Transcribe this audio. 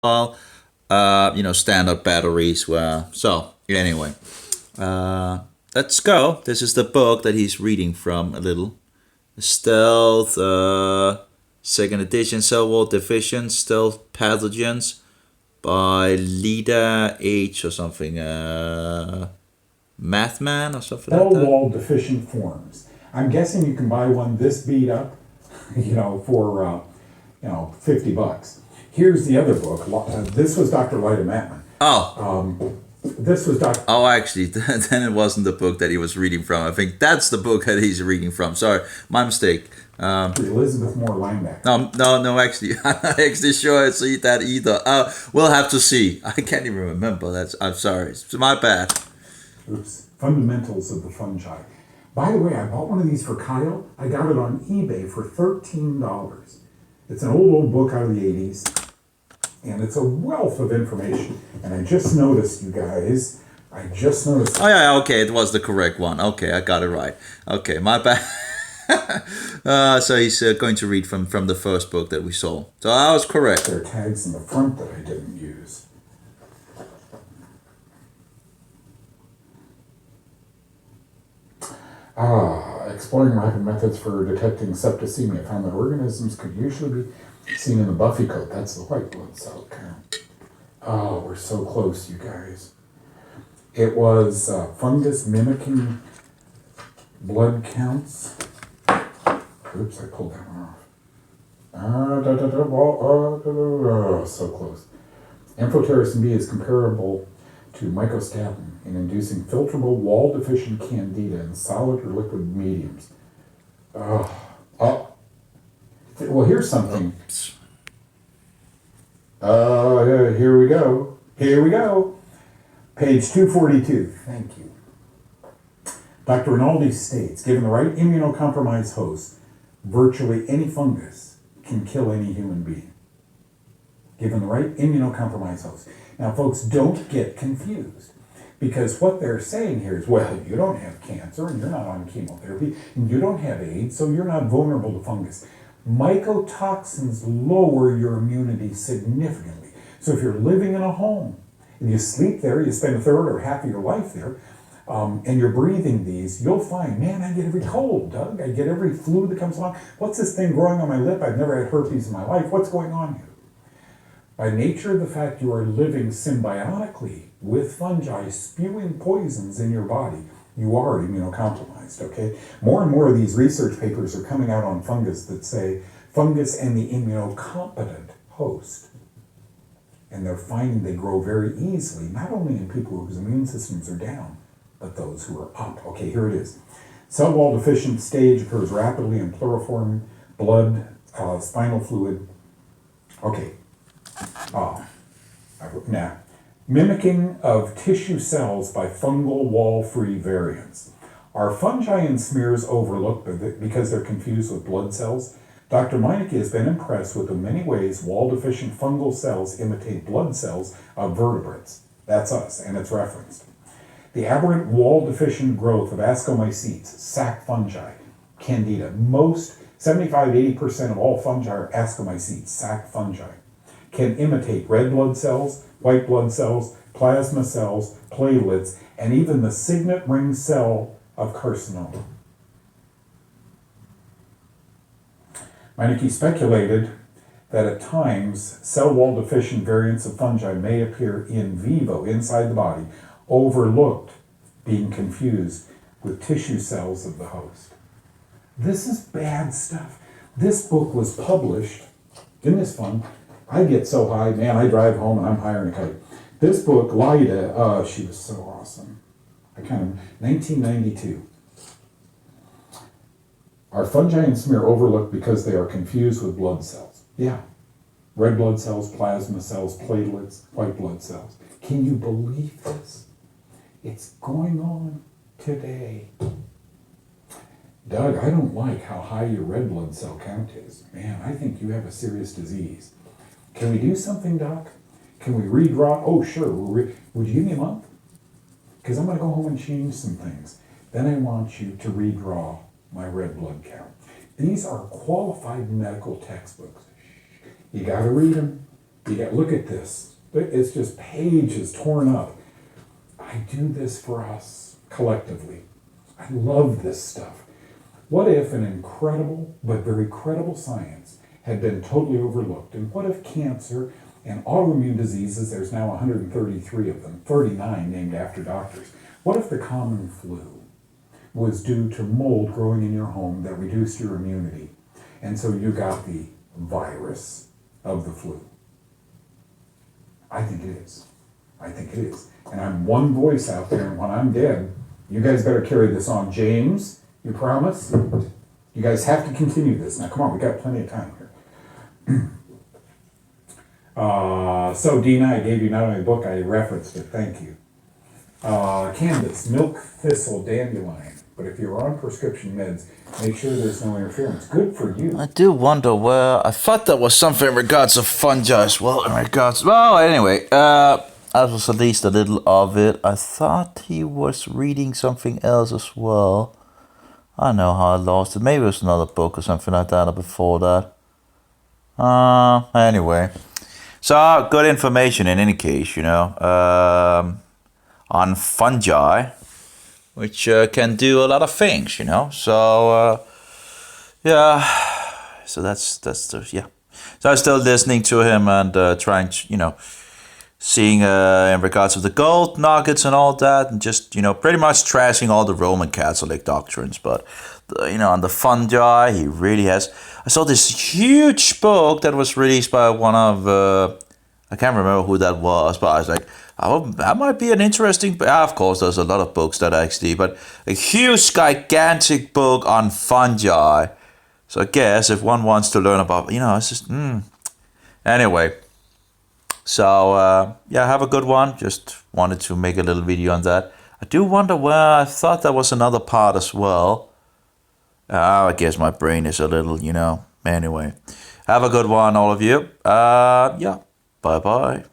Well, standard batteries. So anyway, uh, let's go. This is the book that he's reading from a little. Stealth, second edition, Cell Wall Division, Stealth Pathogens by Lida H or something. Mathman or something like Cell that. wall deficient forms. I'm guessing you can buy one this beat up, for $50. Here's the other book. This was Dr. Lyda Matman. Oh, This was Dr. oh, actually, then it wasn't the book that he was reading from. I think that's the book that he's reading from. Sorry, my mistake. Elizabeth Moore Linebacker. No, no, no. Actually, I'm not actually sure it's that either. We'll have to see. I can't even remember. I'm sorry. It's my bad. Oops. Fundamentals of the Fungi. By the way, I bought one of these for Kyle. I got it on eBay for $13. It's an old book out of the 80s, and it's a wealth of information. And I just noticed, you guys, Oh yeah, okay. It was the correct one. Okay, I got it right. Okay, my bad. So he's going to read from the first book that we saw. So I was correct. there are tags in the front that I didn't use. Exploring rapid methods for detecting septicemia found that organisms could usually be seen in the buffy coat. That's the white blood cell count. Oh, we're so close, you guys. It was fungus mimicking blood counts. Oops, I pulled that one off. So close. Amphotericin B is comparable to mycostatin in inducing filterable wall-deficient candida in solid or liquid mediums. Well, here's something. Here we go. Here we go. Page 242. Thank you. Dr. Rinaldi states, given the right immunocompromised host, virtually any fungus can kill any human being. Given the right immunocompromised host. Now, folks, don't get confused. Because what they're saying here is, well, you don't have cancer, and you're not on chemotherapy, and you don't have AIDS, so you're not vulnerable to fungus. Mycotoxins lower your immunity significantly. So if you're living in a home, and you sleep there, you spend a third or half of your life there, and you're breathing these, you'll find, man, I get every cold, Doug. I get every flu that comes along. What's this thing growing on my lip? I've never had herpes in my life. What's going on here? By nature of the fact you are living symbiotically with fungi spewing poisons in your body, you are immunocompromised, okay? More and more of these research papers are coming out on fungus that say fungus and the immunocompetent host. And they're finding they grow very easily, not only in people whose immune systems are down, but those who are up. Okay, here it is. Cell wall deficient stage occurs rapidly in pluriform blood, spinal fluid. Okay. Now, mimicking of tissue cells by fungal wall-free variants. Are fungi and smears overlooked because they're confused with blood cells? Dr. Meineke has been impressed with the many ways wall-deficient fungal cells imitate blood cells of vertebrates. That's us, and it's referenced. The aberrant wall-deficient growth of ascomycetes, sac fungi, candida. Most, 75-80% of all fungi are ascomycetes, sac fungi. Can imitate red blood cells, white blood cells, plasma cells, platelets, and even the signet ring cell of carcinoma. Meineke speculated that at times cell wall deficient variants of fungi may appear in vivo inside the body, overlooked, being confused with tissue cells of the host. This is bad stuff. This book was published, isn't this fun? I get so high, man, I drive home and I'm higher than a kite. This book, Lida, she was so awesome. 1992. Are fungi and smear overlooked because they are confused with blood cells? Yeah. Red blood cells, plasma cells, platelets, white blood cells. Can you believe this? It's going on today. Doug, I don't like how high your red blood cell count is. Man, I think you have a serious disease. Can we do something, Doc? Can we redraw? Oh, sure. Would you give me a month? Because I'm going to go home and change some things. Then I want you to redraw my red blood count. These are qualified medical textbooks. You got to read them. Look at this. It's just pages torn up. I do this for us collectively. I love this stuff. What if an incredible but very credible science had been totally overlooked? And what if cancer and autoimmune diseases, there's now 133 of them, 39 named after doctors. What if the common flu was due to mold growing in your home that reduced your immunity? And so you got the virus of the flu. I think it is. I think it is. And I'm one voice out there, and when I'm dead, you guys better carry this on. James, you promise? You guys have to continue this. Now, come on, we got plenty of time here. So, Dina, I gave you not only the book, I referenced it. Thank you. Canvas, milk thistle, dandelion. But if you're on prescription meds, make sure there's no interference. Good for you. I do wonder where. I thought that was something in regards to fungi as well. Anyway, that was at least a little of it. I thought he was reading something else as well. I know how I lost it. Maybe it was another book or something like that, or before that. Anyway. So, good information in any case, on fungi, which can do a lot of things, So, so that's yeah. So I'm still listening to him and trying to, seeing in regards to the gold nuggets and all that, and just, pretty much trashing all the Roman Catholic doctrines. But, on the fungi, he really has. I saw this huge book that was released by one of, I can't remember who that was, but I was like, oh, that might be an interesting. Of course, there's a lot of books that actually, but a huge, gigantic book on fungi. So I guess if one wants to learn about, it's just, Anyway, so have a good one. Just wanted to make a little video on that. I do wonder where, I thought there was another part as well. I guess my brain is a little, Anyway, have a good one, all of you. Bye-bye.